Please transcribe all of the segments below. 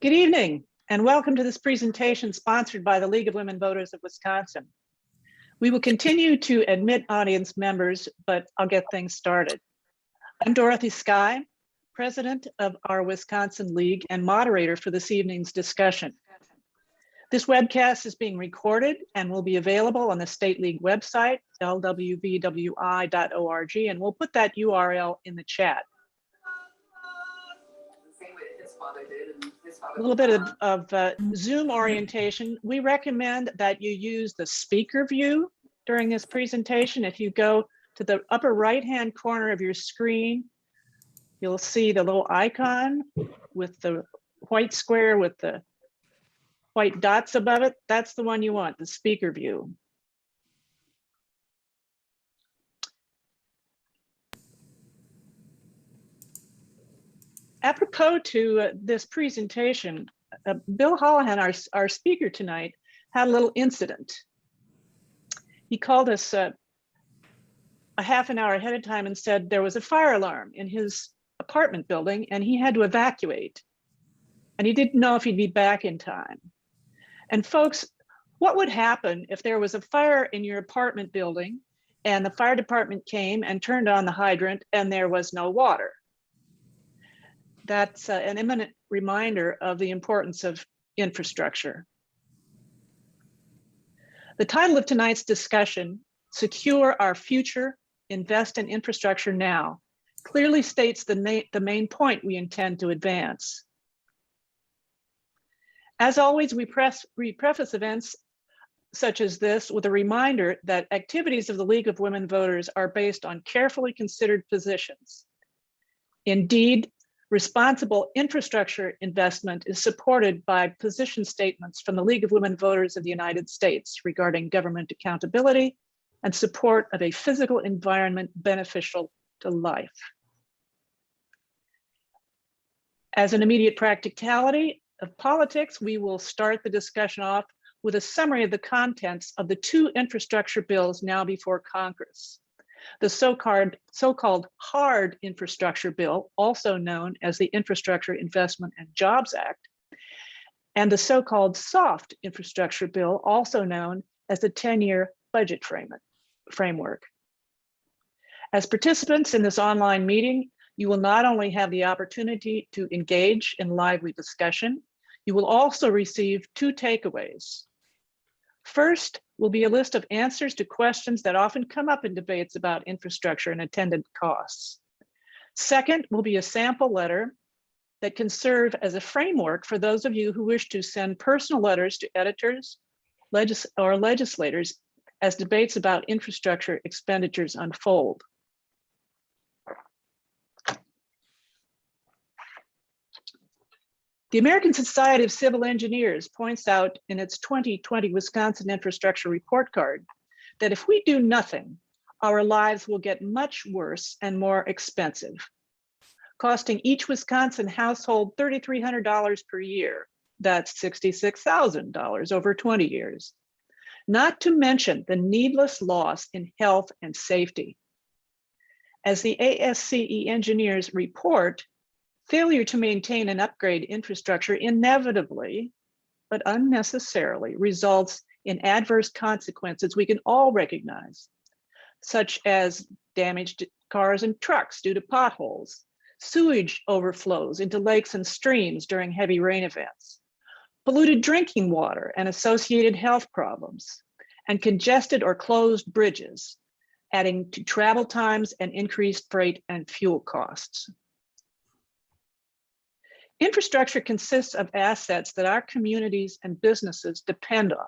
Good evening, and welcome to this presentation sponsored by the League of Women Voters of Wisconsin. We will continue to admit audience members, but I'll get things started. I'm Dorothy Skye, president of our Wisconsin League and moderator for this evening's discussion. This webcast is being recorded and will be available on the State League website, lwvwi.org, and we'll put that URL in the chat. A little bit of Zoom orientation. We recommend that you use the speaker view during this presentation. If you go to the upper right-hand corner of your screen, you'll see the little icon with the white square with the white dots above it. That's the one you want, the speaker view. Apropos to this presentation, Bill Holahan, our speaker tonight, had a little incident. He called us a half an hour ahead of time and said there was a fire alarm in his apartment building and he had to evacuate. And he didn't know if he'd be back in time. And folks, what would happen if there was a fire in your apartment building and the fire department came and turned on the hydrant and there was no water? That's an imminent reminder of the importance of infrastructure. The title of tonight's discussion, Secure Our Future, Invest in Infrastructure Now, clearly states the main point we intend to advance. As always, we preface events such as this with a reminder that activities of the League of Women Voters are based on carefully considered positions. Indeed, responsible infrastructure investment is supported by position statements from the League of Women Voters of the United States regarding government accountability and support of a physical environment beneficial to life. As an immediate practicality of politics, we will start the discussion off with a summary of the contents of the two infrastructure bills now before Congress. The so-called hard infrastructure bill, also known as the Infrastructure Investment and Jobs Act, and the so-called soft infrastructure bill, also known as the 10-year budget framework. As participants in this online meeting, you will not only have the opportunity to engage in lively discussion, you will also receive two takeaways. First will be a list of answers to questions that often come up in debates about infrastructure and attendant costs. Second will be a sample letter that can serve as a framework for those of you who wish to send personal letters to editors or legislators as debates about infrastructure expenditures unfold. The American Society of Civil Engineers points out in its 2020 Wisconsin Infrastructure Report Card that if we do nothing, our lives will get much worse and more expensive, costing each Wisconsin household $3,300 per year. That's $66,000 over 20 years. Not to mention the needless loss in health and safety. As the ASCE engineers report, failure to maintain and upgrade infrastructure inevitably, but unnecessarily, results in adverse consequences we can all recognize, such as damaged cars and trucks due to potholes, sewage overflows into lakes and streams during heavy rain events, polluted drinking water and associated health problems, and congested or closed bridges, adding to travel times and increased freight and fuel costs. Infrastructure consists of assets that our communities and businesses depend on.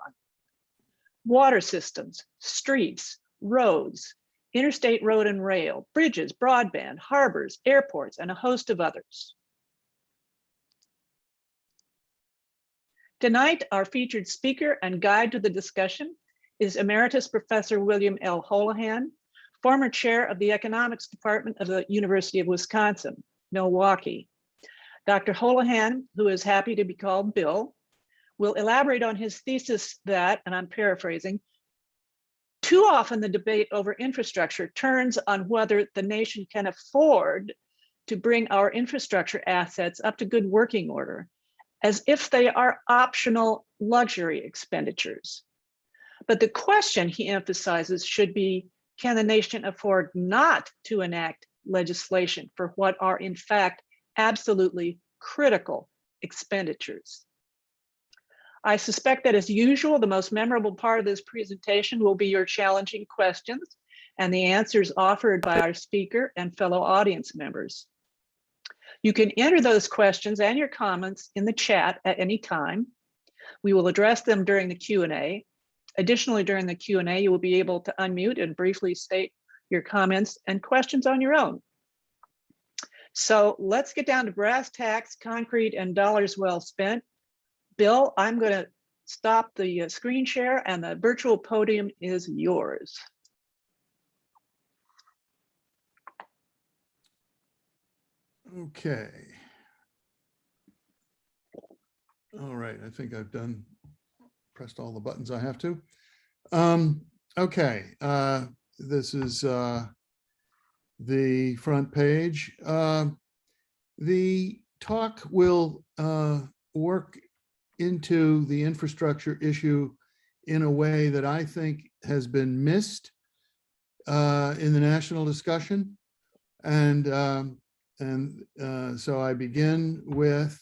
Water systems, streets, roads, interstate road and rail, bridges, broadband, harbors, airports, and a host of others. Tonight, our featured speaker and guide to the discussion is Emeritus Professor William L. Holahan, former chair of the Economics Department of the University of Wisconsin-Milwaukee. Dr. Holahan, who is happy to be called Bill, will elaborate on his thesis that, and I'm paraphrasing, too often the debate over infrastructure turns on whether the nation can afford to bring our infrastructure assets up to good working order as if they are optional luxury expenditures. But the question, he emphasizes, should be, can the nation afford not to enact legislation for what are in fact absolutely critical expenditures? I suspect that, as usual, the most memorable part of this presentation will be your challenging questions and the answers offered by our speaker and fellow audience members. You can enter those questions and your comments in the chat at any time. We will address them during the Q&A. Additionally, during the Q&A, you will be able to unmute and briefly state your comments and questions on your own. So let's get down to brass tacks, concrete, and dollars well spent. Bill, I'm going to stop the screen share and the virtual podium is yours. Okay. All right, I think I've pressed all the buttons I have to. Okay, this is the front page. The talk will work into the infrastructure issue in a way that I think has been missed in the national discussion. And so I begin with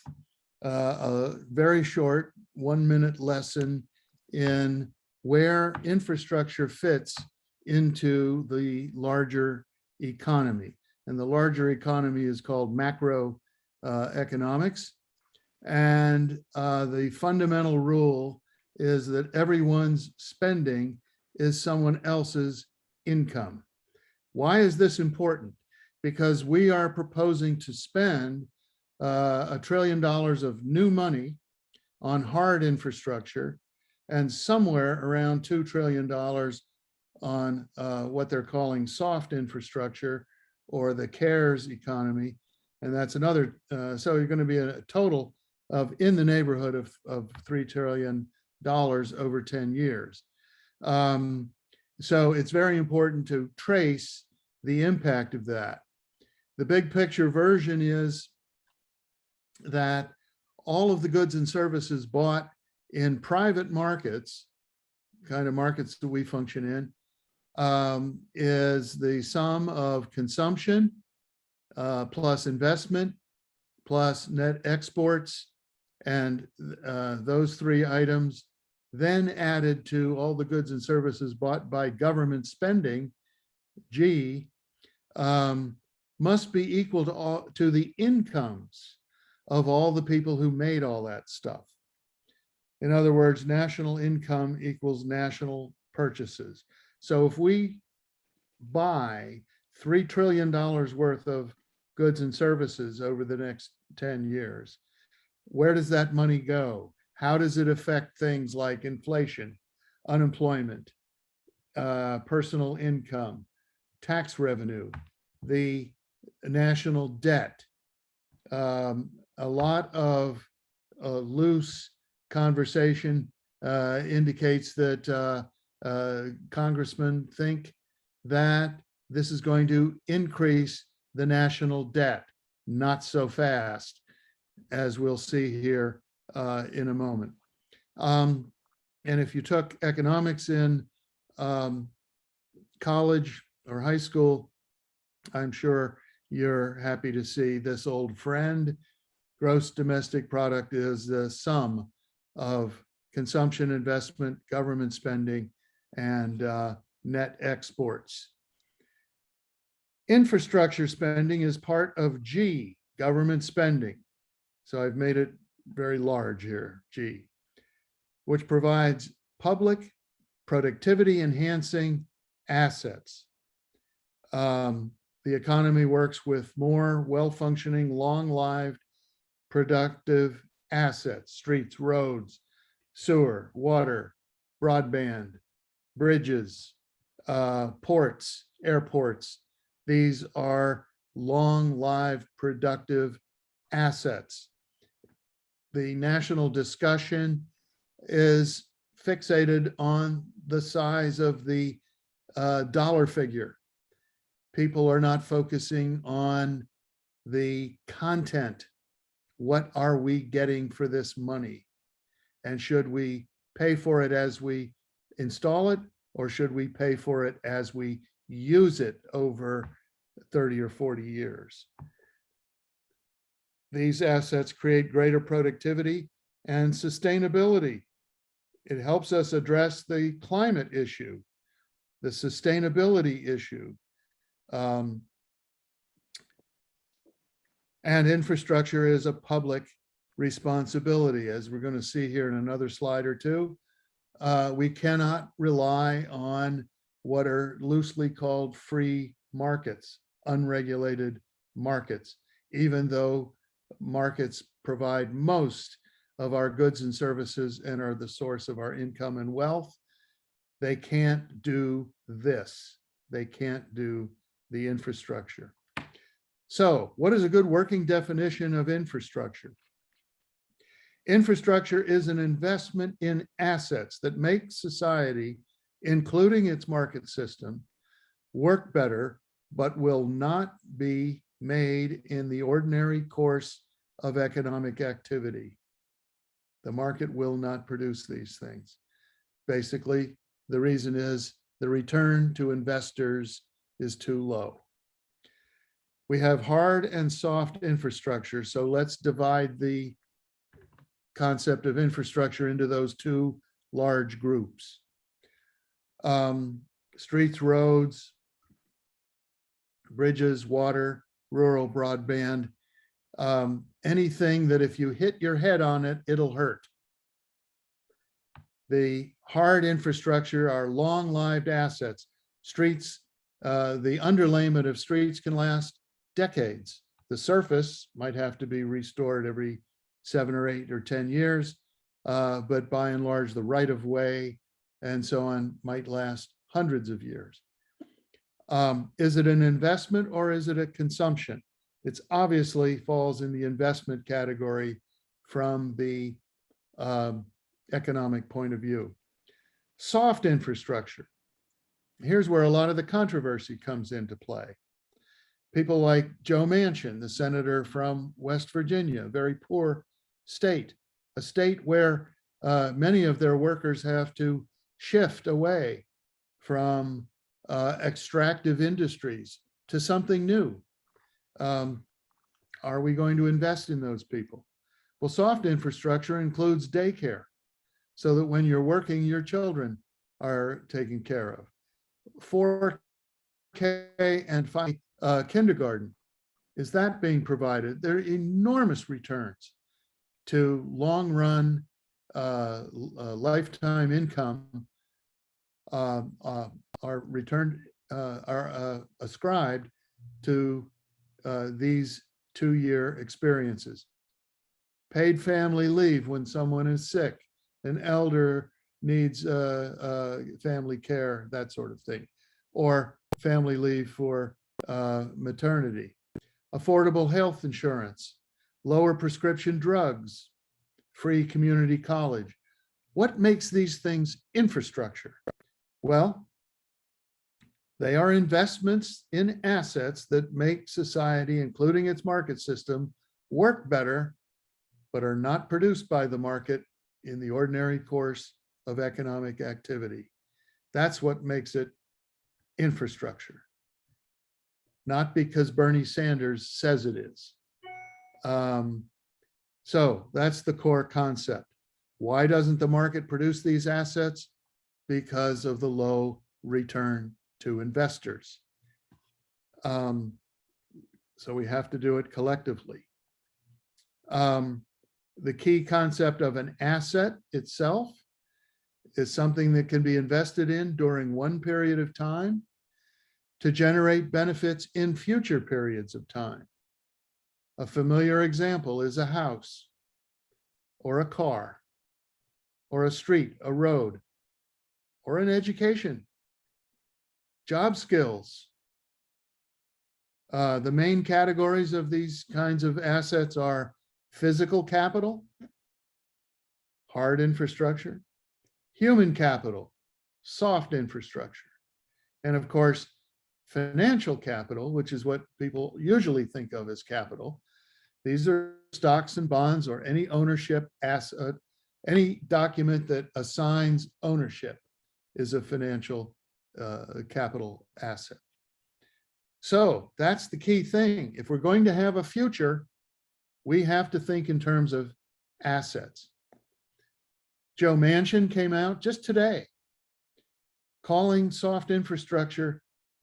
a very short 1-minute lesson in where infrastructure fits into the larger economy. And the larger economy is called macro economics. And the fundamental rule is that everyone's spending is someone else's income. Why is this important? Because we are proposing to spend $1 trillion of new money on hard infrastructure and somewhere around $2 trillion on what they're calling soft infrastructure, or the CARES economy. And that's another, so you're going to be a total of in the neighborhood of $3 trillion over 10 years. So it's very important to trace the impact of that. The big picture version is that all of the goods and services bought in private markets, kind of markets that we function in, is the sum of consumption plus investment plus net exports, and those three items then added to all the goods and services bought by government spending, G, must be equal to the incomes of all the people who made all that stuff. In other words, national income equals national purchases. So if we buy $3 trillion worth of goods and services over the next 10 years, where does that money go? How does it affect things like inflation, unemployment, personal income, tax revenue, the national debt? A lot of loose conversation indicates that congressmen think that this is going to increase the national debt. Not so fast, as we'll see here in a moment. And if you took economics in college or high school, I'm sure you're happy to see this old friend. Gross domestic product is the sum of consumption, investment, government spending, and net exports. Infrastructure spending is part of G, government spending. So I've made it very large here, G, which provides public productivity enhancing assets. The economy works with more well-functioning, long-lived, productive assets: streets, roads, sewer, water, broadband, bridges, ports, airports. These are long-lived, productive assets. The national discussion is fixated on the size of the dollar figure. People are not focusing on the content. what are we getting for this money? And should we pay for it as we install it, or should we pay for it as we use it over 30 or 40 years? These assets create greater productivity and sustainability. It helps us address the climate issue, the sustainability issue. And infrastructure is a public responsibility, as we're going to see here in another slide or two. We cannot rely on what are loosely called free markets, unregulated markets, even though markets provide most of our goods and services and are the source of our income and wealth. They can't do this. They can't do the infrastructure. So what is a good working definition of infrastructure? Infrastructure is an investment in assets that make society, including its market system, work better, but will not be made in the ordinary course of economic activity. The market will not produce these things. Basically, the reason is the return to investors is too low. We have hard and soft infrastructure, so let's divide the concept of infrastructure into those two large groups. Streets, roads, bridges, water, rural broadband, anything that if you hit your head on it, it'll hurt. The hard infrastructure are long-lived assets. Streets, the underlayment of streets can last decades. The surface might have to be restored every 7 or 8 or 10 years, but by and large, the right-of-way and so on might last hundreds of years. Is it an investment or is it a consumption? It's obviously falls in the investment category from the economic point of view. Soft infrastructure. Here's where a lot of the controversy comes into play. People like Joe Manchin, the senator from West Virginia, a very poor state, a state where many of their workers have to shift away from extractive industries to something new. Are we going to invest in those people? Well, soft infrastructure includes daycare, so that when you're working, your children are taken care of. 4K and 5 kindergarten, is that being provided? There are enormous returns to long-run lifetime income are returned, are ascribed to these 2-year experiences. Paid family leave when someone is sick, an elder needs family care, that sort of thing, or family leave for maternity, affordable health insurance, lower prescription drugs, free community college. What makes these things infrastructure? Well, they are investments in assets that make society, including its market system, work better, but are not produced by the market in the ordinary course of economic activity. That's what makes it infrastructure. Not because Bernie Sanders says it is. So that's the core concept. Why doesn't the market produce these assets? Because of the low return to investors. So we have to do it collectively. The key concept of an asset itself is something that can be invested in during one period of time to generate benefits in future periods of time. A familiar example is a house, or a car, or a street, a road, or an education, job skills. The main categories of these kinds of assets are physical capital, hard infrastructure, human capital, soft infrastructure, and of course, financial capital, which is what people usually think of as capital, These are stocks and bonds or any ownership asset, any document that assigns ownership is a financial capital asset. So that's the key thing. If we're going to have a future, we have to think in terms of assets. Joe Manchin came out just today calling soft infrastructure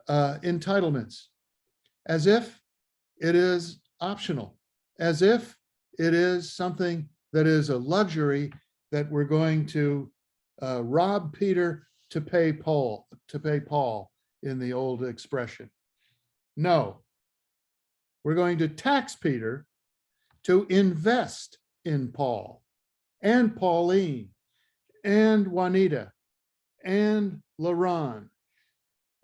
entitlements, as if it is optional, as if it is something that is a luxury that we're going to rob Peter to pay Paul in the old expression. No, we're going to tax Peter to invest in Paul and Pauline and Juanita and LaRon.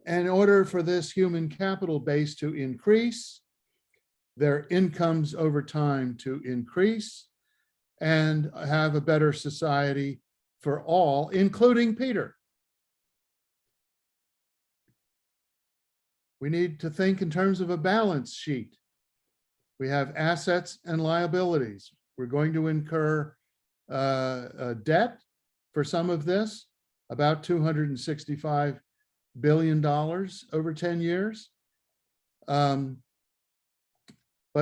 In order for this human capital base to increase, their incomes over time to increase, and have a better society for all, including Peter. We need to think in terms of a balance sheet. We have assets and liabilities. We're going to incur debt for some of this, about $265 billion over 10 years. But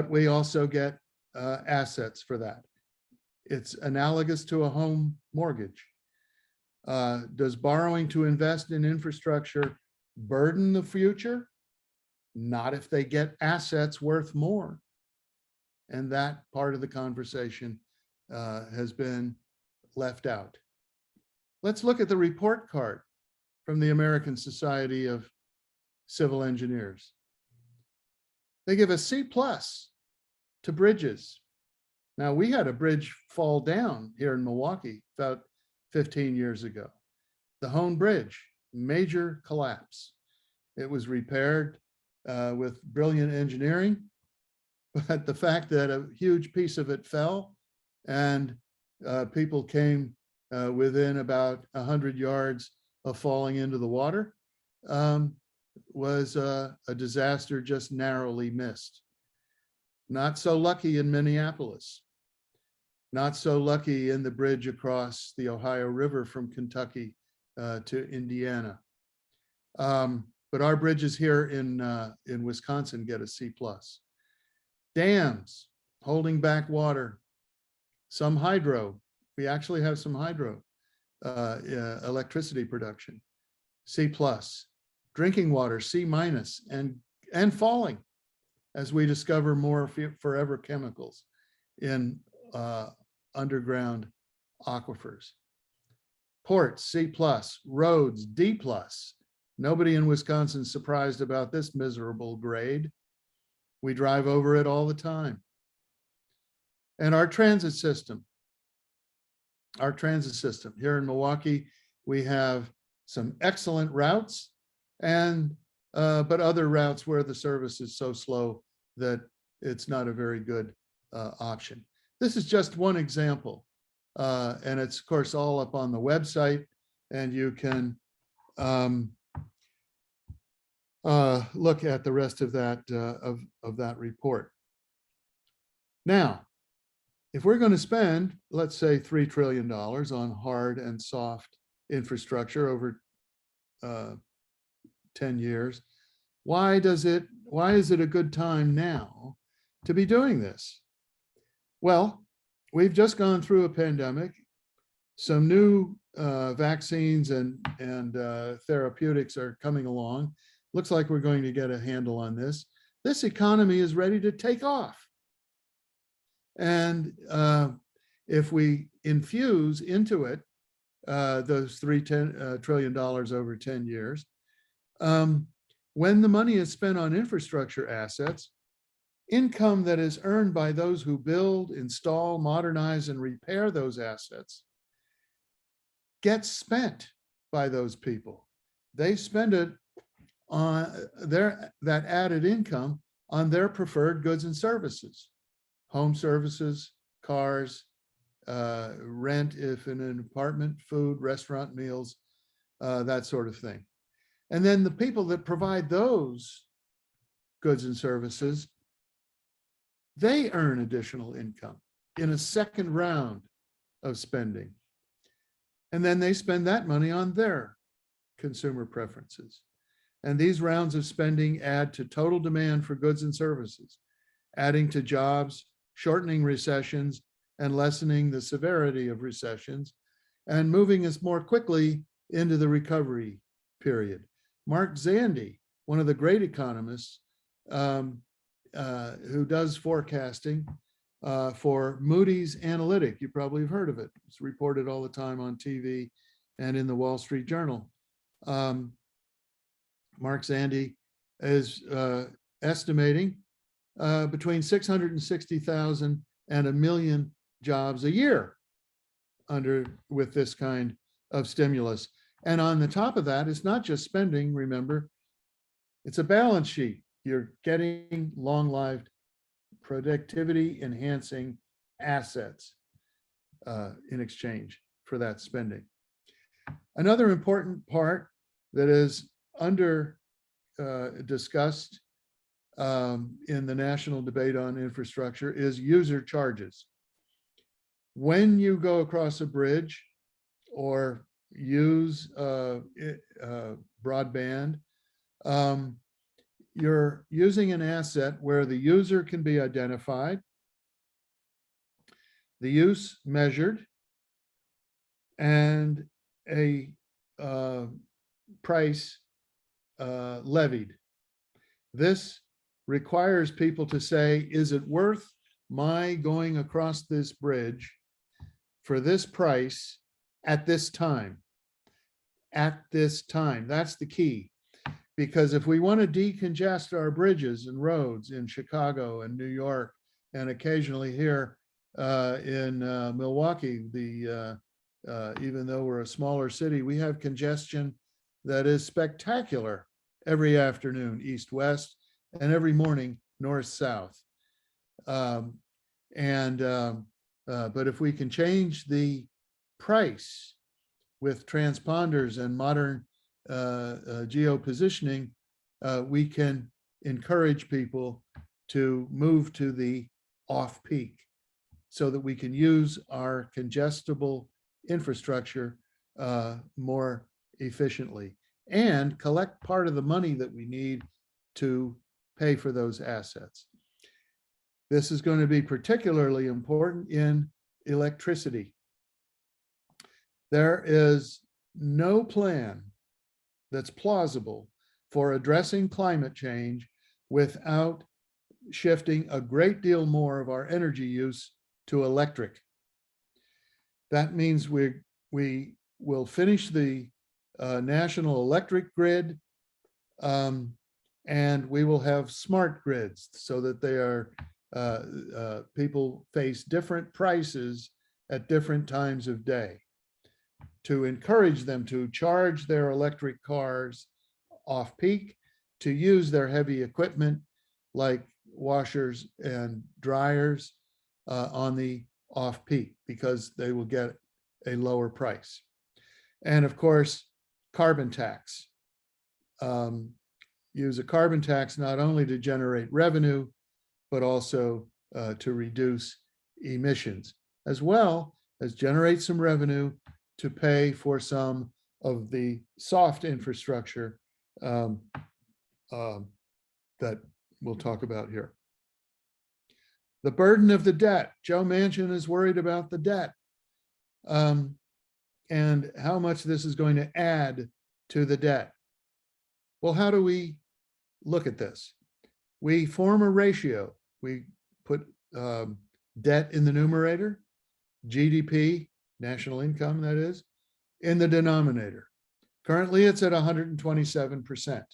we also get assets for that. It's analogous to a home mortgage. Does borrowing to invest in infrastructure burden the future? Not if they get assets worth more. And that part of the conversation has been left out. Let's look at the report card from the American Society of Civil Engineers. They give a C+ to bridges. Now, we had a bridge fall down here in Milwaukee about 15 years ago. The Hone Bridge, major collapse. It was repaired with brilliant engineering, but the fact that a huge piece of it fell and people came within about 100 yards of falling into the water was a disaster just narrowly missed. Not so lucky in Minneapolis. Not so lucky in the bridge across the Ohio River from Kentucky to Indiana. But our bridges here in Wisconsin get a C+. Dams holding back water. Some hydro. We actually have some hydro electricity production. C+. Drinking water, C-, and falling as we discover more forever chemicals in underground aquifers. Ports, C+, roads, D+. Nobody in Wisconsin is surprised about this miserable grade. We drive over it all the time. And our transit system. Here in Milwaukee, we have some excellent routes, and but other routes where the service is so slow that it's not a very good option. This is just one example, and it's of course all up on the website, and you can look at the rest of that of that report. Now, if we're going to spend, let's say, $3 trillion on hard and soft infrastructure over 10 years, why is it a good time now to be doing this? Well, we've just gone through a pandemic. Some new vaccines and therapeutics are coming along. Looks like we're going to get a handle on this. This economy is ready to take off. And if we infuse into it those $3 trillion over 10 years, when the money is spent on infrastructure assets, income that is earned by those who build, install, modernize, and repair those assets gets spent by those people. They spend it on that added income on their preferred goods and services. Home services, cars, rent if in an apartment, food, restaurant meals, that sort of thing. And then the people that provide those goods and services they earn additional income in a second round of spending. And then they spend that money on their consumer preferences. And these rounds of spending add to total demand for goods and services, adding to jobs, shortening recessions, and lessening the severity of recessions, and moving us more quickly into the recovery period. Mark Zandi, one of the great economists who does forecasting for Moody's Analytic, you probably have heard of it. It's reported all the time on TV and in the Wall Street Journal. Mark Zandi is estimating between 660,000 and 1 million jobs a year with this kind of stimulus. And on the top of that, it's not just spending, remember, it's a balance sheet. You're getting long-lived, productivity enhancing assets in exchange for that spending. Another important part that is under discussed in the national debate on infrastructure is user charges. When you go across a bridge or use broadband, you're using an asset where the user can be identified, the use measured, and a price levied. This requires people to say, is it worth my going across this bridge for this price at this time? At this time, that's the key. Because if we want to decongest our bridges and roads in Chicago and New York, and occasionally here in Milwaukee, even though we're a smaller city, we have congestion that is spectacular every afternoon, east-west, and every morning, north-south. But if we can change the price with transponders and modern geopositioning, we can encourage people to move to the off-peak so that we can use our congestible infrastructure more efficiently and collect part of the money that we need to pay for those assets. This is going to be particularly important in electricity. There is no plan that's plausible for addressing climate change without shifting a great deal more of our energy use to electric. That means we will finish the national electric grid, and we will have smart grids so that they are people face different prices at different times of day, to encourage them to charge their electric cars off peak, to use their heavy equipment like washers and dryers on the off peak, because they will get a lower price. And of course, carbon tax. Use a carbon tax not only to generate revenue, but also to reduce emissions, as well as generate some revenue to pay for some of the soft infrastructure that we'll talk about here. The burden of the debt. Joe Manchin is worried about the debt and how much this is going to add to the debt. Well, how do we look at this? We form a ratio. We put debt in the numerator, GDP, national income, that is, in the denominator. Currently, it's at 127%.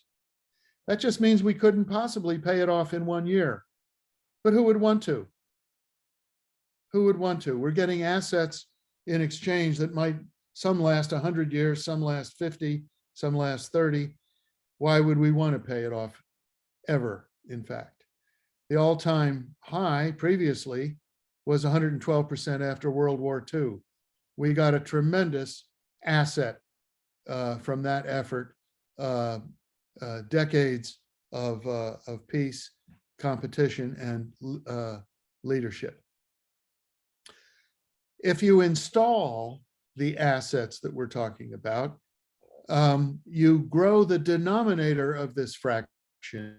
That just means we couldn't possibly pay it off in 1 year. But who would want to? Who would want to? We're getting assets in exchange that might, some last 100 years, some last 50, some last 30. Why would we want to pay it off ever, in fact? The all-time high previously was 112% after World War II. We got a tremendous asset from that effort, decades of peace, competition, and leadership. If you install the assets that we're talking about, you grow the denominator of this fraction.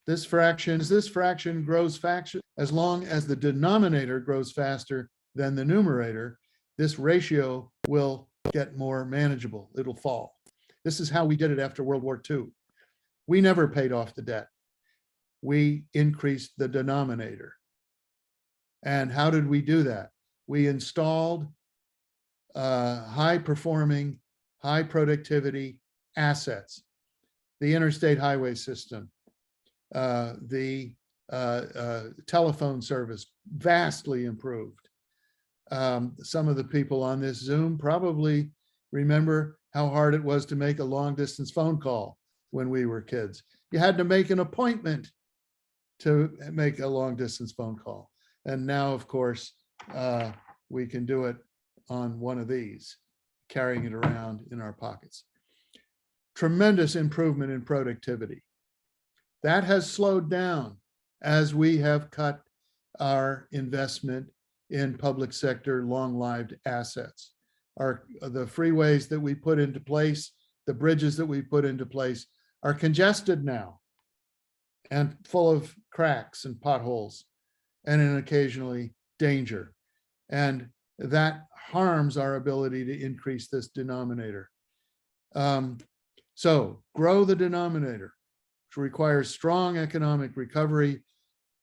This fraction grows faster. As long as the denominator grows faster than the numerator, this ratio will get more manageable. It'll fall. This is how we did it after World War II. We never paid off the debt. We increased the denominator. And how did we do that? We installed high-performing, high-productivity assets, the interstate highway system, the telephone service, vastly improved. Some of the people on this Zoom probably remember how hard it was to make a long-distance phone call when we were kids. You had to make an appointment to make a long-distance phone call. And now, of course, we can do it on one of these, carrying it around in our pockets. Tremendous improvement in productivity. That has slowed down as we have cut our investment in public sector long-lived assets. The freeways that we put into place, the bridges that we put into place are congested now and full of cracks and potholes and occasionally danger. And that harms our ability to increase this denominator. So grow the denominator, which requires strong economic recovery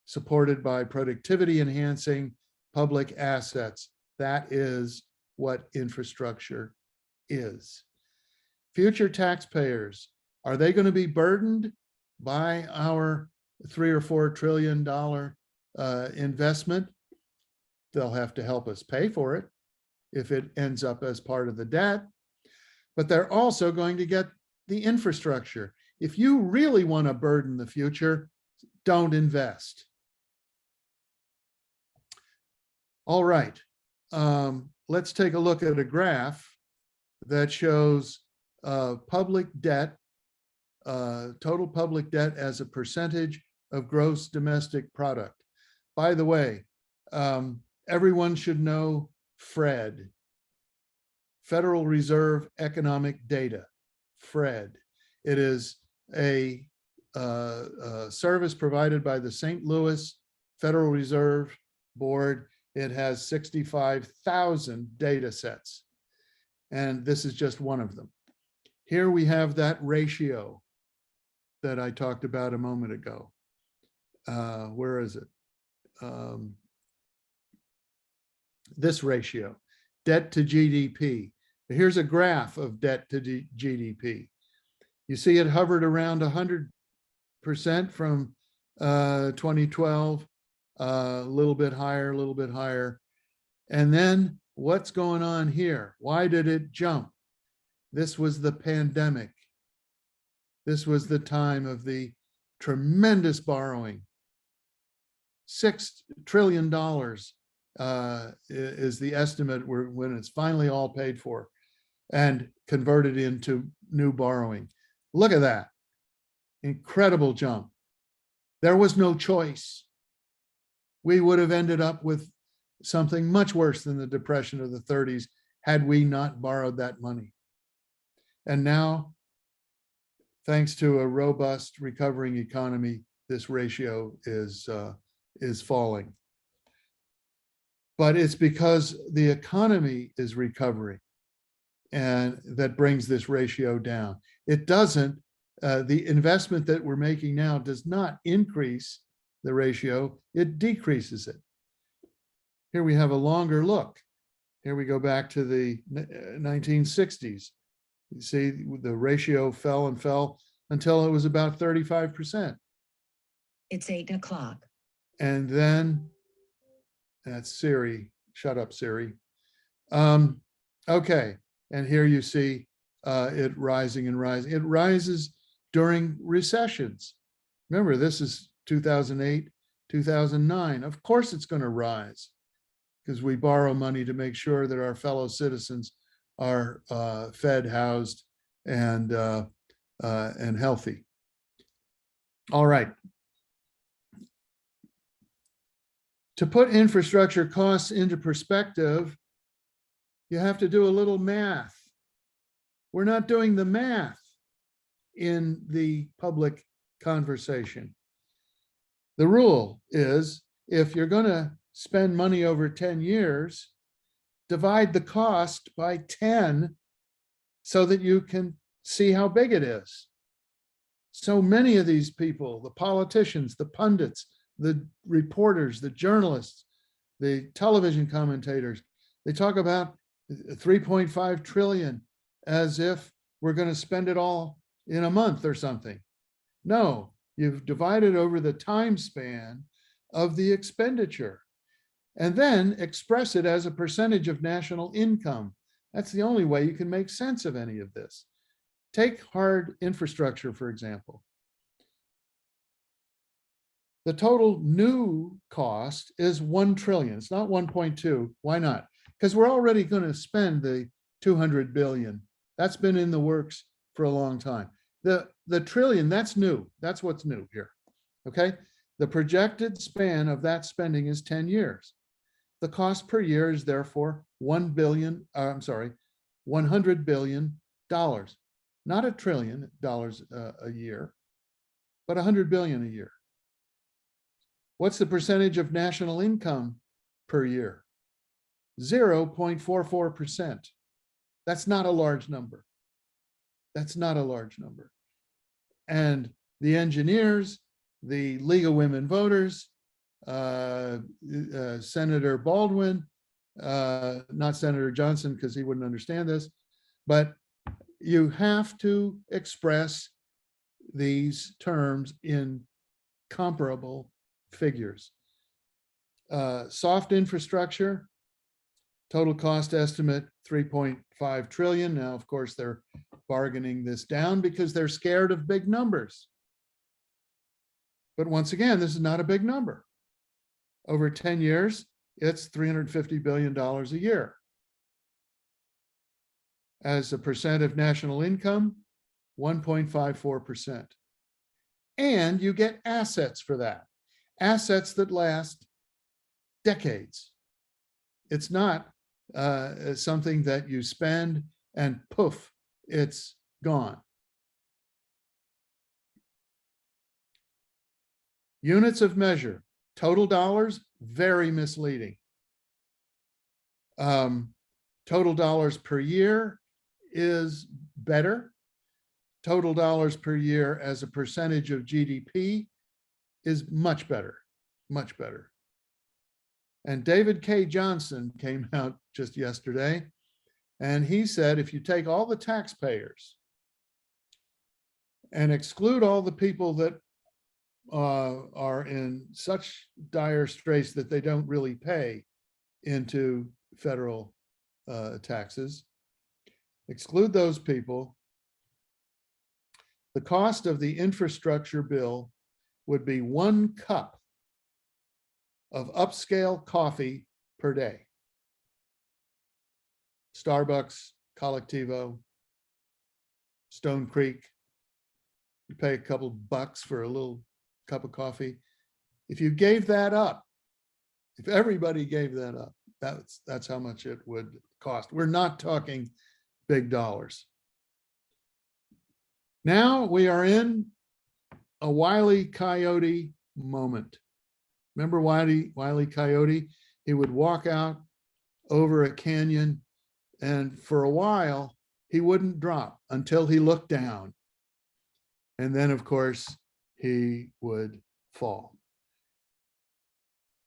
supported by productivity enhancing public assets. That is what infrastructure is. Future taxpayers, are they going to be burdened by our $3 or $4 trillion investment? They'll have to help us pay for it if it ends up as part of the debt, but they're also going to get the infrastructure. If you really want to burden the future, don't invest. All right, let's take a look at a graph that shows public debt, total public debt as a percentage of gross domestic product. By the way, everyone should know FRED, Federal Reserve Economic Data, FRED. It is a service provided by the St. Louis Federal Reserve Board. It has 65,000 data sets, and this is just one of them. Here we have that ratio that I talked about a moment ago. Where is it? This ratio, debt to GDP. Here's a graph of debt to GDP. You see it hovered around 100% from 2012, a little bit higher. And then what's going on here? Why did it jump? This was the pandemic. This was the time of the tremendous borrowing. $6 trillion is the estimate when it's finally all paid for and converted into new borrowing. Look at that. Incredible jump. There was no choice. We would have ended up with something much worse than the Depression of the 30s had we not borrowed that money. And now, thanks to a robust recovering economy, this ratio is falling. But it's because the economy is recovering and that brings this ratio down. It doesn't, the investment that we're making now does not increase the ratio, it decreases it. Here we have a longer look. Here we go back to the 1960s. You see the ratio fell and fell until it was about 35%. It's 8 o'clock. And then, that's Siri, shut up Siri. Okay, and here you see it rising and rising. It rises during recessions. Remember, this is 2008, 2009. Of course it's going to rise because we borrow money to make sure that our fellow citizens are fed, housed, and healthy. All right. To put infrastructure costs into perspective, you have to do a little math. We're not doing the math in the public conversation. The rule is if you're going to spend money over 10 years, divide the cost by 10 so that you can see how big it is. So many of these people, the politicians, the pundits, the reporters, the journalists, the television commentators, they talk about 3.5 trillion as if we're going to spend it all in a month or something. No, you've divided over the time span of the expenditure and then express it as a percentage of national income. That's the only way you can make sense of any of this. Take hard infrastructure, for example. The total new cost is 1 trillion. It's not 1.2. Why not? Because we're already going to spend the 200 billion. That's been in the works for a long time. The trillion, that's new. That's what's new here. Okay. The projected span of that spending is 10 years. The cost per year is therefore $100 billion. Not $1 trillion a year, but 100 billion a year. What's the percentage of national income per year? 0.44%. That's not a large number. That's not a large number. And the engineers, the League of Women Voters, Senator Baldwin, not Senator Johnson because he wouldn't understand this, but you have to express these terms in comparable figures. Soft infrastructure, total cost estimate 3.5 trillion. Now, of course, they're bargaining this down because they're scared of big numbers. But once again, this is not a big number. Over 10 years, it's $350 billion a year. As a percent of national income, 1.54%. And you get assets for that. Assets that last decades. It's not something that you spend and poof, it's gone. Units of measure, total dollars, very misleading. Total dollars per year is better. Total dollars per year as a percentage of GDP is much better, much better. And David K. Johnson came out just yesterday, and he said, if you take all the taxpayers and exclude all the people that are in such dire straits that they don't really pay into federal taxes, exclude those people, the cost of the infrastructure bill would be 1 cup of upscale coffee per day. Starbucks, Collectivo, Stone Creek, you pay a couple bucks for a little cup of coffee. If you gave that up, if everybody gave that up, that's how much it would cost. We're not talking big dollars. Now we are in a Wile E. Coyote moment. Remember Wile E. Coyote? He would walk out over a canyon, and for a while he wouldn't drop until he looked down. And then, of course, he would fall.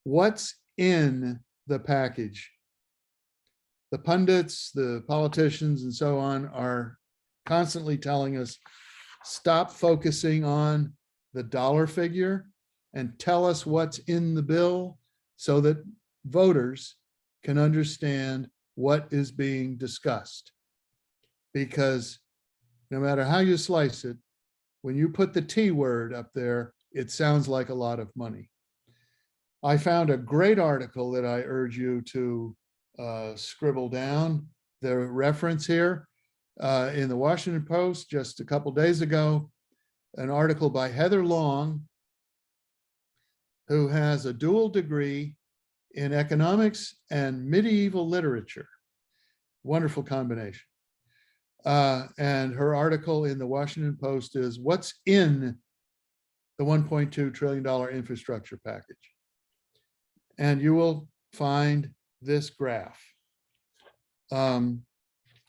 What's in the package? The pundits, the politicians, and so on are constantly telling us, stop focusing on the dollar figure and tell us what's in the bill so that voters can understand what is being discussed. Because no matter how you slice it, when you put the T word up there, it sounds like a lot of money. I found a great article that I urge you to scribble down the reference here in the Washington Post just a couple days ago. an article by Heather Long, who has a dual degree in economics and medieval literature. Wonderful combination. And her article in the Washington Post is "What's in the $1.2 trillion infrastructure package?" And you will find this graph.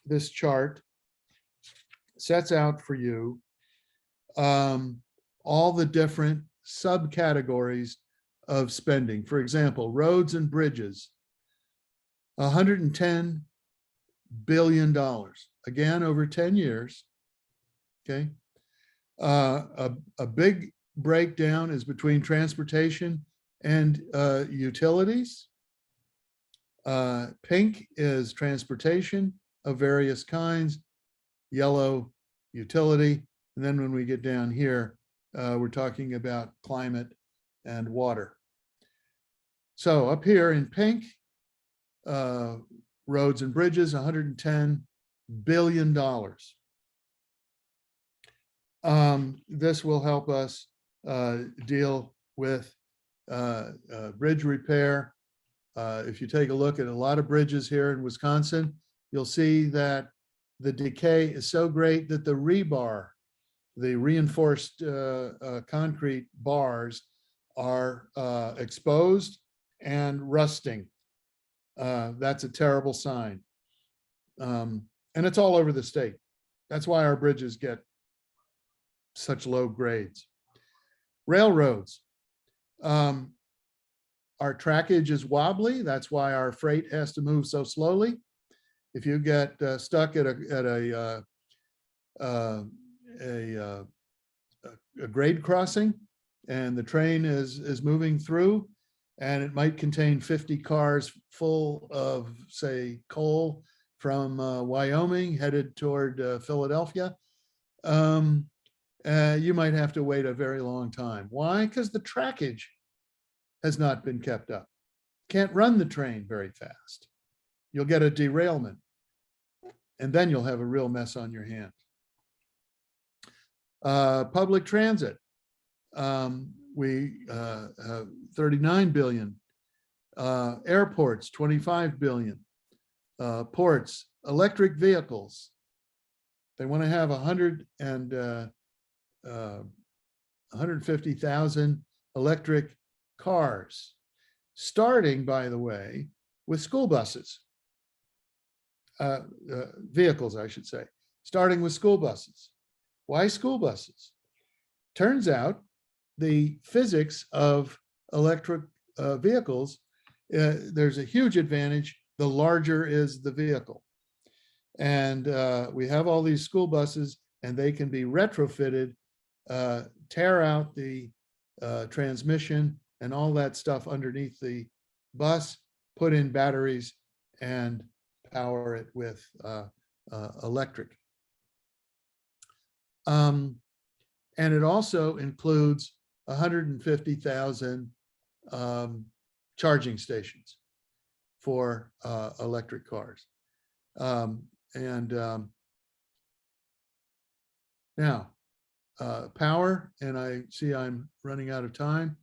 This chart sets out for you all the different subcategories of spending. For example, roads and bridges, $110 billion, again, over 10 years. Okay. A big breakdown is between transportation and utilities. Pink is transportation of various kinds, yellow utility. And then when we get down here, we're talking about climate and water. So up here in pink, roads and bridges, $110 billion. This will help us deal with bridge repair. If you take a look at a lot of bridges here in Wisconsin, you'll see that the decay is so great that the rebar, the reinforced concrete bars, are exposed and rusting. That's a terrible sign. And it's all over the state. That's why our bridges get such low grades. Railroads. Our trackage is wobbly. That's why our freight has to move so slowly. If you get stuck at a grade crossing and the train is moving through, and it might contain 50 cars full of, say, coal from Wyoming headed toward Philadelphia, you might have to wait a very long time. Why? Because the trackage has not been kept up. Can't run the train very fast. You'll get a derailment, and then you'll have a real mess on your hands. Public transit, we have 39 billion. Airports, 25 billion. Ports, electric vehicles. They want to have 150,000 electric cars, starting, by the way, with school buses. Vehicles, I should say, starting with school buses. Why school buses? Turns out the physics of electric vehicles, there's a huge advantage. The larger is the vehicle. And we have all these school buses, and they can be retrofitted, tear out the transmission and all that stuff underneath the bus, put in batteries, and power it with electric. And it also includes 150,000 charging stations for electric cars. Now, power, and I see I'm running out of time.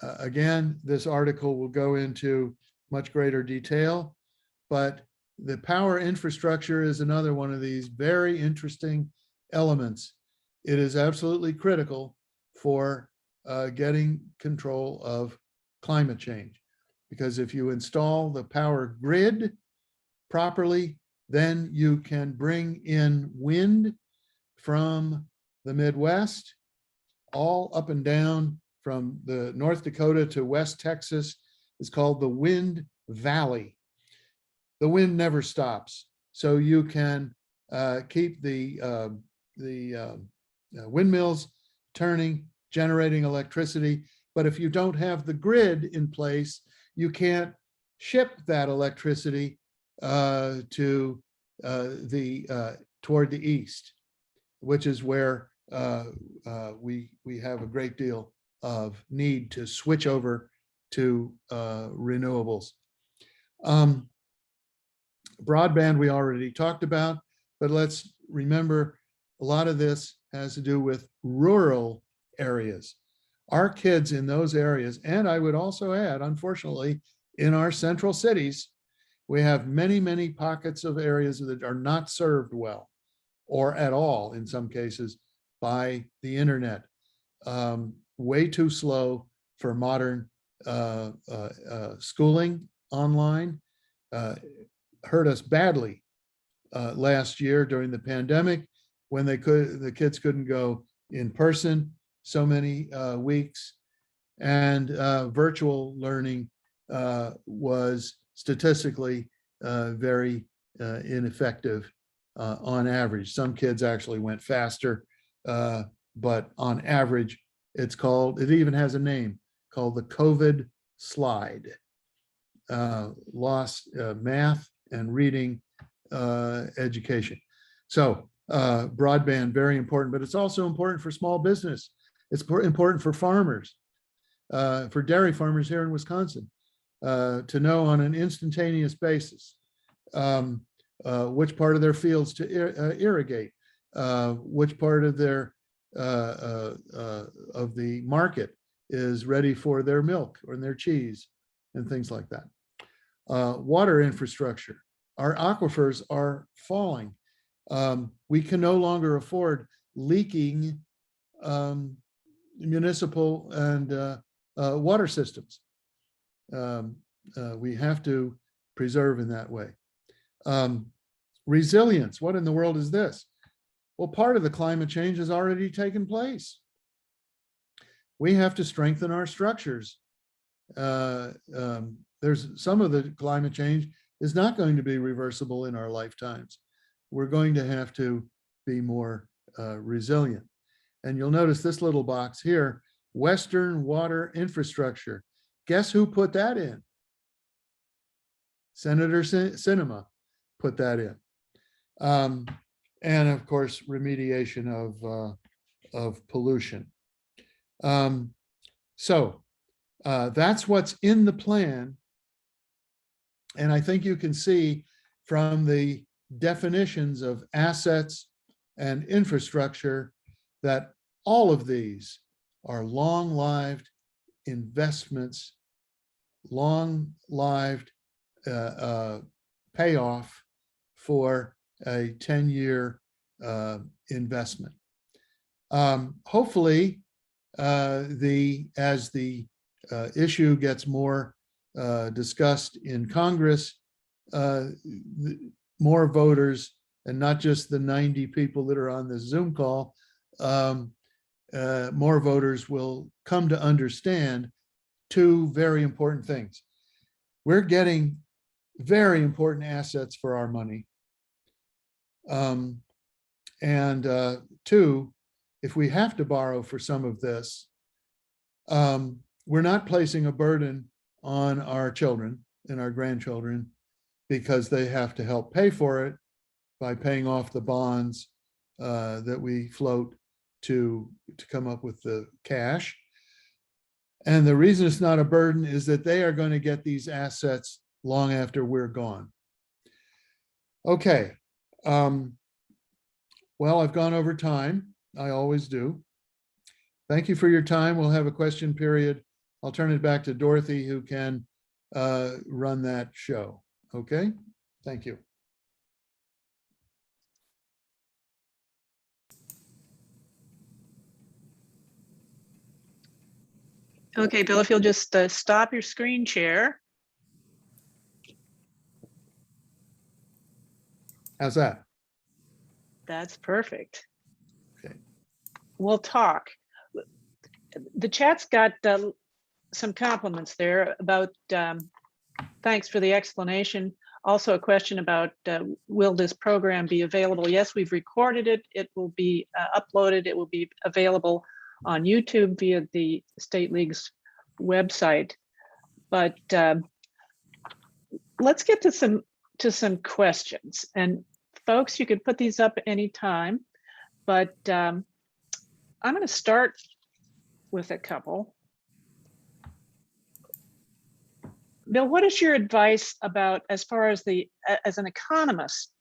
Again, this article will go into much greater detail, but the power infrastructure is another one of these very interesting elements. It is absolutely critical for getting control of climate change, because if you install the power grid properly, then you can bring in wind from the Midwest, all up and down from the North Dakota to West Texas. Is called the Wind Valley. The wind never stops, so you can keep the windmills turning, generating electricity. But if you don't have the grid in place, you can't ship that electricity to toward the east, which is where we have a great deal of need to switch over to renewables. Broadband we already talked about, but let's remember a lot of this has to do with rural areas. Our kids in those areas, and I would also add, unfortunately, in our central cities, we have many, many pockets of areas that are not served well or at all in some cases by the internet. Way too slow for modern schooling online. Hurt us badly last year during the pandemic when the kids couldn't go in person so many weeks, and virtual learning was statistically very ineffective on average. Some kids actually went faster, but on average, it even has a name called the COVID slide. Lost math and reading education. So broadband, very important, but it's also important for small business. It's important for farmers, for dairy farmers here in Wisconsin, to know on an instantaneous basis which part of their fields to irrigate, which part of their of the market is ready for their milk or their cheese and things like that. Water infrastructure. Our aquifers are falling. We can no longer afford leaking municipal and water systems. We have to preserve in that way. Resilience. What in the world is this? Well, part of the climate change has already taken place. We have to strengthen our structures. There's some of the climate change is not going to be reversible in our lifetimes. We're going to have to be more resilient. And you'll notice this little box here, Western water infrastructure. Guess who put that in? Senator Sinema put that in. And of course, remediation of pollution. So that's what's in the plan. And I think you can see from the definitions of assets and infrastructure that all of these are long-lived investments, long-lived payoff for a 10-year investment. Hopefully, as the issue gets more discussed in Congress, more voters, and not just the 90 people that are on this Zoom call, more voters will come to understand two very important things. We're getting very important assets for our money. And two, if we have to borrow for some of this, we're not placing a burden on our children and our grandchildren because they have to help pay for it by paying off the bonds that we float to come up with the cash. And the reason it's not a burden is that they are going to get these assets long after we're gone. Okay. Well, I've gone over time. I always do. Thank you for your time. We'll have a question period. I'll turn it back to Dorothy, who can run that show. Okay, thank you. Okay, Bill, if you'll just stop your screen share. How's that? That's perfect. Okay. We'll talk. The chat's got some compliments there about thanks for the explanation. Also a question about will this program be available? Yes, we've recorded it. It will be uploaded. It will be available on YouTube via the State League's website. But let's get to some questions. And folks, you could put these up anytime, but I'm going to start with a couple. Bill, what is your advice about, as far as as an economist,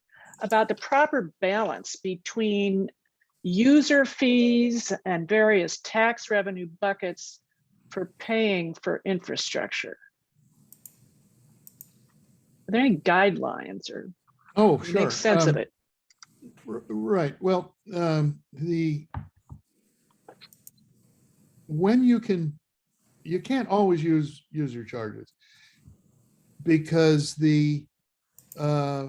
about the proper balance between user fees and various tax revenue buckets for paying for infrastructure? Are there any guidelines or Oh, sure. make sense of it? Right. Well, when you can't always use user charges because the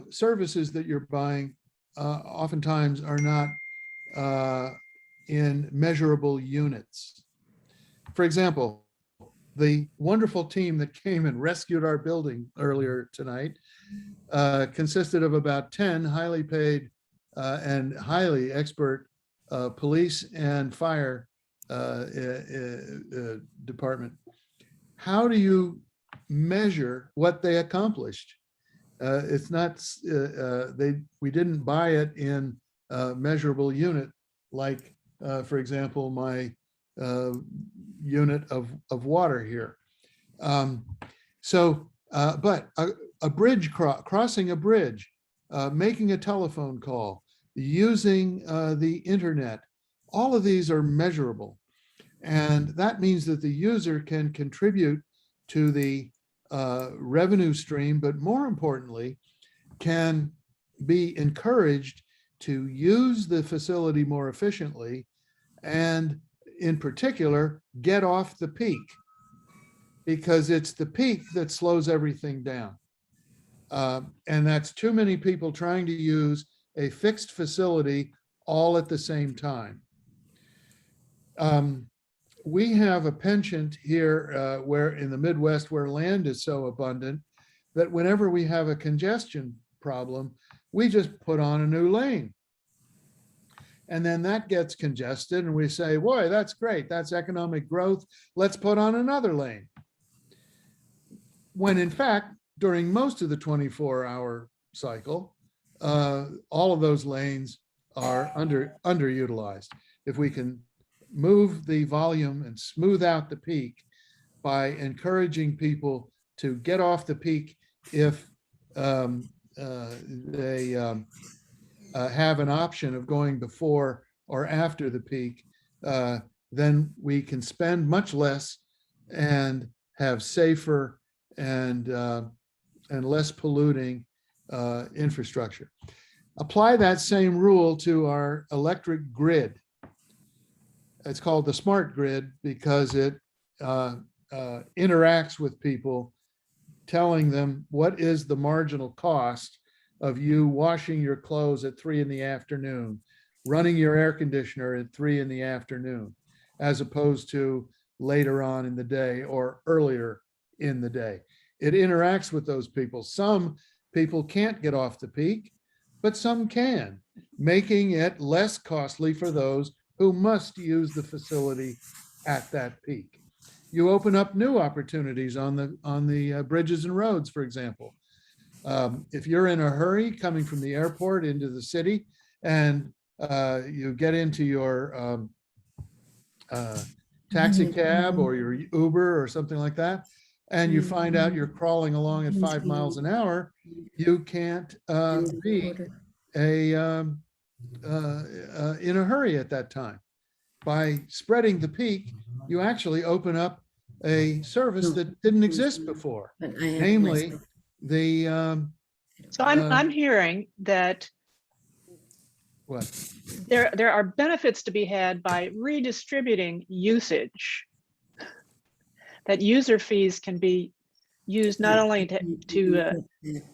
services that you're buying oftentimes are not in measurable units. For example, the wonderful team that came and rescued our building earlier tonight consisted of about 10 highly paid and highly expert police and fire department. How do you measure what they accomplished? It's not, we didn't buy it in a measurable unit, like, for example, my unit of water here. But a bridge crossing a bridge, making a telephone call, using the internet, all of these are measurable. And that means that the user can contribute to the revenue stream, but more importantly, can be encouraged to use the facility more efficiently, and in particular, get off the peak, because it's the peak that slows everything down. And that's too many people trying to use a fixed facility all at the same time. We have a penchant here where in the Midwest, where land is so abundant, that whenever we have a congestion problem, we just put on a new lane. And then that gets congested and we say, boy, that's great. That's economic growth. Let's put on another lane. When in fact, during most of the 24-hour cycle, all of those lanes are underutilized. If we can move the volume and smooth out the peak by encouraging people to get off the peak if they have an option of going before or after the peak, then we can spend much less and have safer and less polluting infrastructure. Apply that same rule to our electric grid. It's called the smart grid because it interacts with people, telling them what is the marginal cost of you washing your clothes at 3 p.m, running your air conditioner at 3 p.m, as opposed to later on in the day or earlier in the day. It interacts with those people. Some people can't get off the peak, but some can, making it less costly for those who must use the facility at that peak. You open up new opportunities on the bridges and roads, for example. If you're in a hurry coming from the airport into the city and you get into your taxi cab or your Uber or something like that, and you find out you're crawling along at 5 miles an hour, you can't be in a hurry at that time. By spreading the peak, you actually open up a service that didn't exist before, namely the. So I'm hearing that what? There are benefits to be had by redistributing usage. That user fees can be used not only to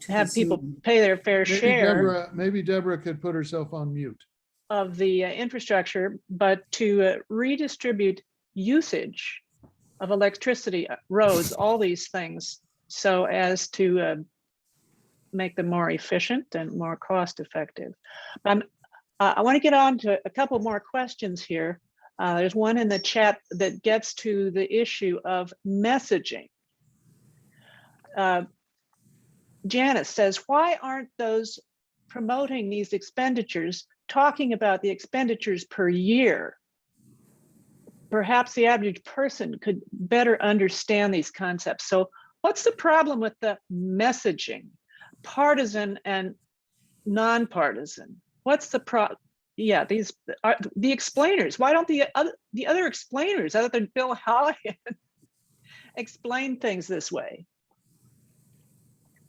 have people pay their fair share. Maybe Deborah could put herself on mute. Of the infrastructure, but to redistribute usage of electricity, roads, all these things, so as to make them more efficient and more cost effective. I want to get on to a couple more questions here. There's one in the chat that gets to the issue of messaging. Janice says, why aren't those promoting these expenditures talking about the expenditures per year? Perhaps the average person could better understand these concepts. So what's the problem with the messaging, partisan and nonpartisan? What's the yeah, these are the explainers. Why don't the other explainers other than Bill Holahan explain things this way?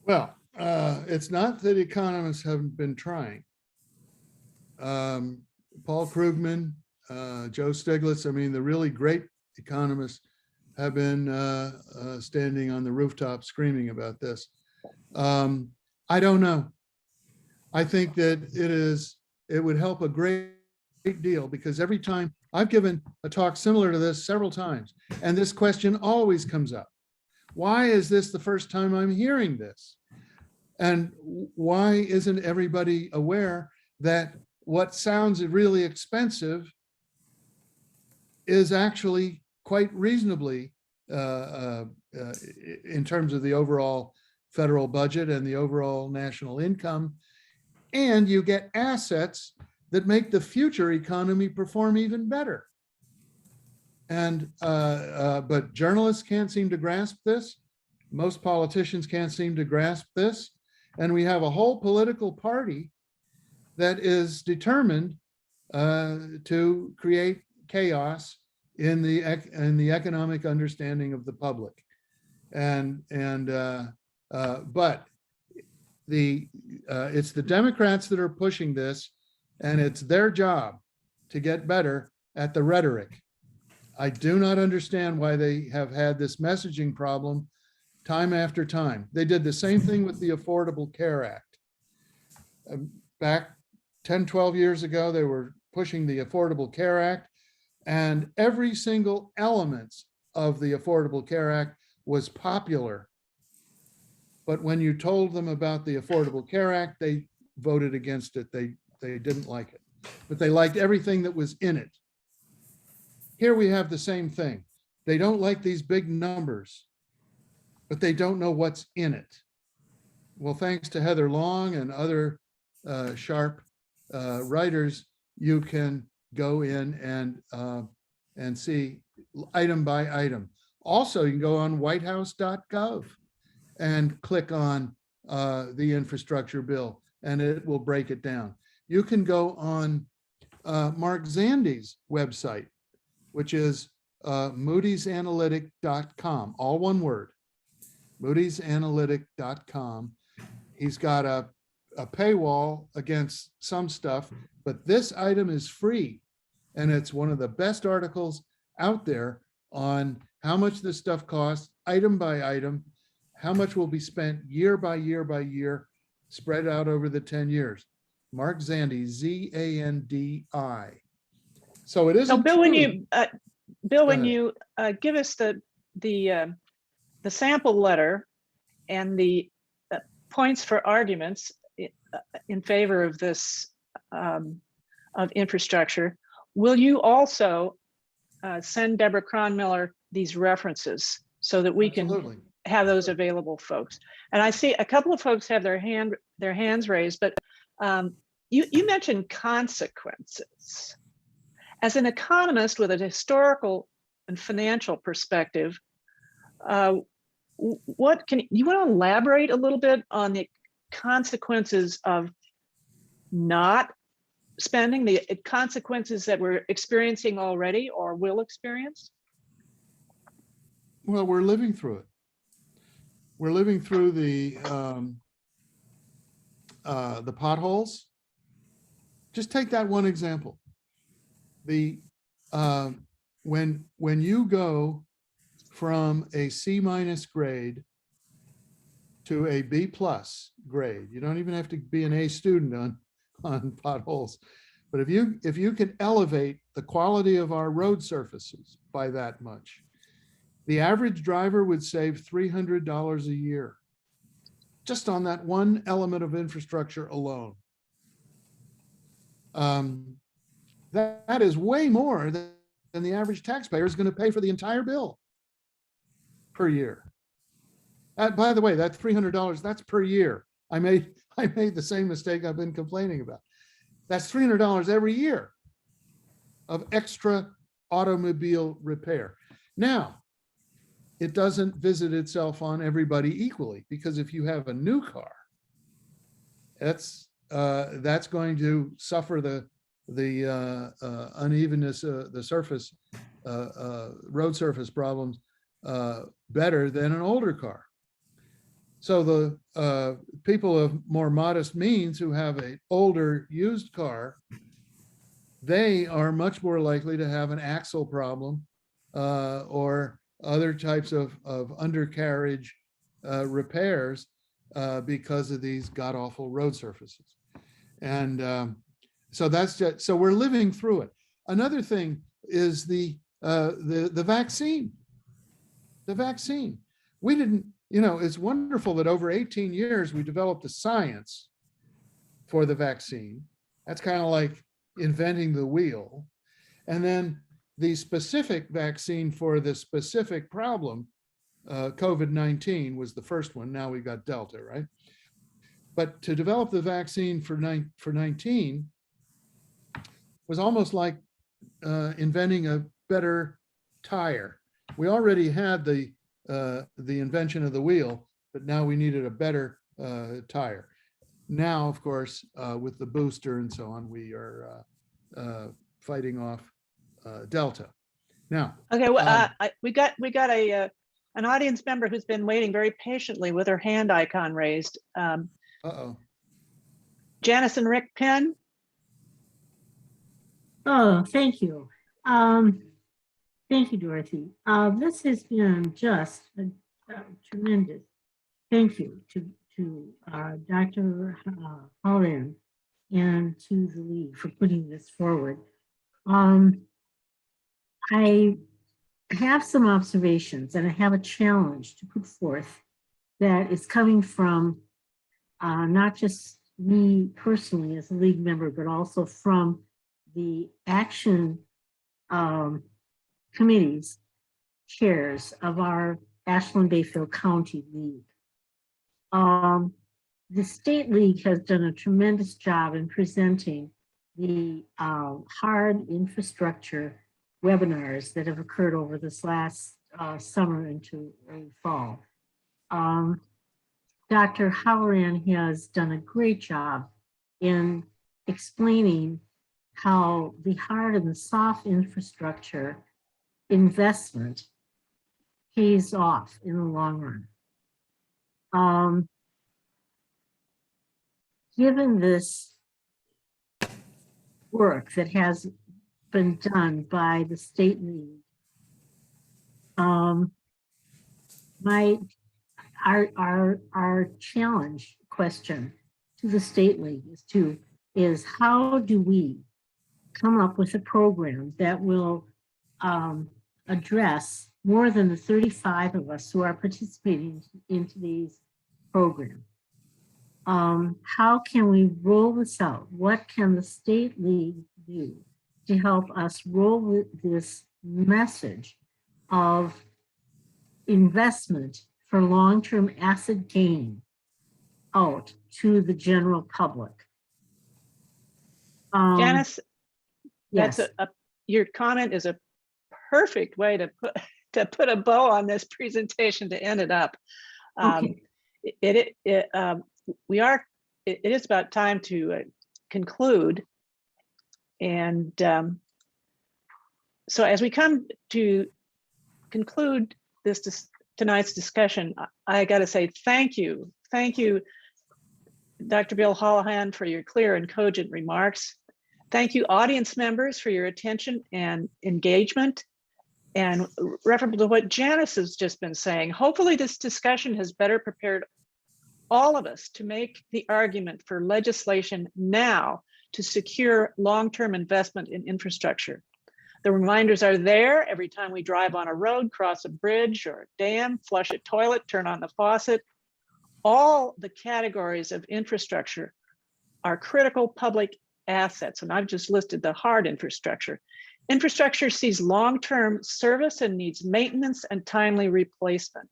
Well, it's not that economists haven't been trying. Paul Krugman, Joe Stiglitz, I mean, the really great economists have been standing on the rooftop screaming about this. I don't know. I think that it would help a great deal, because every time I've given a talk similar to this several times, and this question always comes up. Why is this the first time I'm hearing this? And why isn't everybody aware that what sounds really expensive is actually quite reasonably in terms of the overall federal budget and the overall national income, and you get assets that make the future economy perform even better. And but journalists can't seem to grasp this. Most politicians can't seem to grasp this. And we have a whole political party that is determined to create chaos in the economic understanding of the public. But it's the Democrats that are pushing this, and it's their job to get better at the rhetoric. I do not understand why they have had this messaging problem time after time. They did the same thing with the Affordable Care Act. Back 10, 12 years ago, they were pushing the Affordable Care Act, and every single element of the Affordable Care Act was popular. But when you told them about the Affordable Care Act, they voted against it. They didn't like it, but they liked everything that was in it. Here we have the same thing. They don't like these big numbers, but they don't know what's in it. Well, thanks to Heather Long and other sharp writers, you can go in and see item by item. Also, you can go on whitehouse.gov and click on the infrastructure bill, and it will break it down. You can go on Mark Zandi's website, which is moodysanalytic.com, all one word, moodysanalytic.com. He's got a paywall against some stuff, but this item is free. And it's one of the best articles out there on how much this stuff costs, item by item, how much will be spent year by year by year, spread out over the 10 years. Mark Zandi, Z-A-N-D-I. So it isn't. So Bill, true. when you give us the sample letter and the points for arguments in favor of this of infrastructure, will you also send Deborah Cronmiller these references so that we Absolutely. can have those available, folks? And I see a couple of folks have their hands raised, but you mentioned consequences. As an economist with a historical and financial perspective, what can you want to elaborate a little bit on the consequences of not spending, the consequences that we're experiencing already or will experience? Well, we're living through it. We're living through the potholes. Just take that one example. The when you go from a C- grade to a B+ grade, you don't even have to be an A student on potholes. But if you can elevate the quality of our road surfaces by that much, the average driver would save $300 a year just on that one element of infrastructure alone. That is way more than the average taxpayer is going to pay for the entire bill per year. By the way, that $300, that's per year. I made the same mistake I've been complaining about. That's $300 every year of extra automobile repair. Now, it doesn't visit itself on everybody equally, because if you have a new car, that's going to suffer the unevenness, the surface, road surface problems better than an older car. So the people of more modest means who have an older used car, they are much more likely to have an axle problem or other types of undercarriage repairs because of these god-awful road surfaces. And so that's just, so we're living through it. Another thing is the vaccine. The vaccine. We didn't, it's wonderful that over 18 years we developed a science for the vaccine. That's kind of like inventing the wheel. And then the specific vaccine for the specific problem, COVID-19 was the first one. Now we've got Delta, right? But to develop the vaccine for 19 was almost like inventing a better tire. We already had the invention of the wheel, but now we needed a better tire. Now, of course, with the booster and so on, we are fighting off Delta. Now, okay, well, we got an audience member who's been waiting very patiently with her hand icon raised. Janice and Rick Penn. Oh, thank you. Thank you, Dorothy. This has been just a tremendous thank you to Dr. Holahan and to the league for putting this forward. I have some observations and I have a challenge to put forth that is coming from not just me personally as a league member, but also from the action committees chairs of our Ashland-Bayfield County League. The State League has done a tremendous job in presenting the hard infrastructure webinars that have occurred over this last summer into early fall. Dr. Holahan has done a great job in explaining how the hard and the soft infrastructure investment pays off in the long run. Given this work that has been done by the State League, our challenge question to the State League is how do we come up with a program that will address more than the 35 of us who are participating in today's program? How can we roll this out? What can the State League do to help us roll this message of investment for long-term asset gain out to the general public? Janice, yes. Your comment is a perfect way to put a bow on this presentation to end it up. Okay. It is about time to conclude. And so as we come to conclude tonight's discussion, I got to say thank you. Thank you, Dr. Bill Holahan, for your clear and cogent remarks. Thank you, audience members, for your attention and engagement. And referable to what Janice has just been saying, hopefully this discussion has better prepared all of us to make the argument for legislation now to secure long-term investment in infrastructure. The reminders are there every time we drive on a road, cross a bridge or a dam, flush a toilet, turn on the faucet. All the categories of infrastructure are critical public assets, and I've just listed the hard infrastructure. Infrastructure sees long-term service and needs maintenance and timely replacement.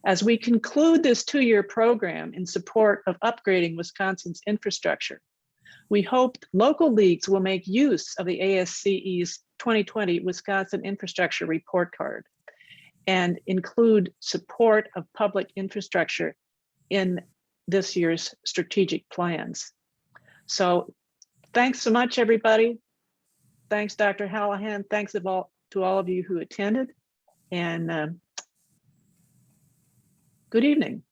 As we conclude this 2-year program in support of upgrading Wisconsin's infrastructure, we hope local leagues will make use of the ASCE's 2020 Wisconsin Infrastructure Report Card and include support of public infrastructure in this year's strategic plans. So Thanks so much, everybody. Thanks, Dr. Holahan. Thanks to all of you who attended, and good evening.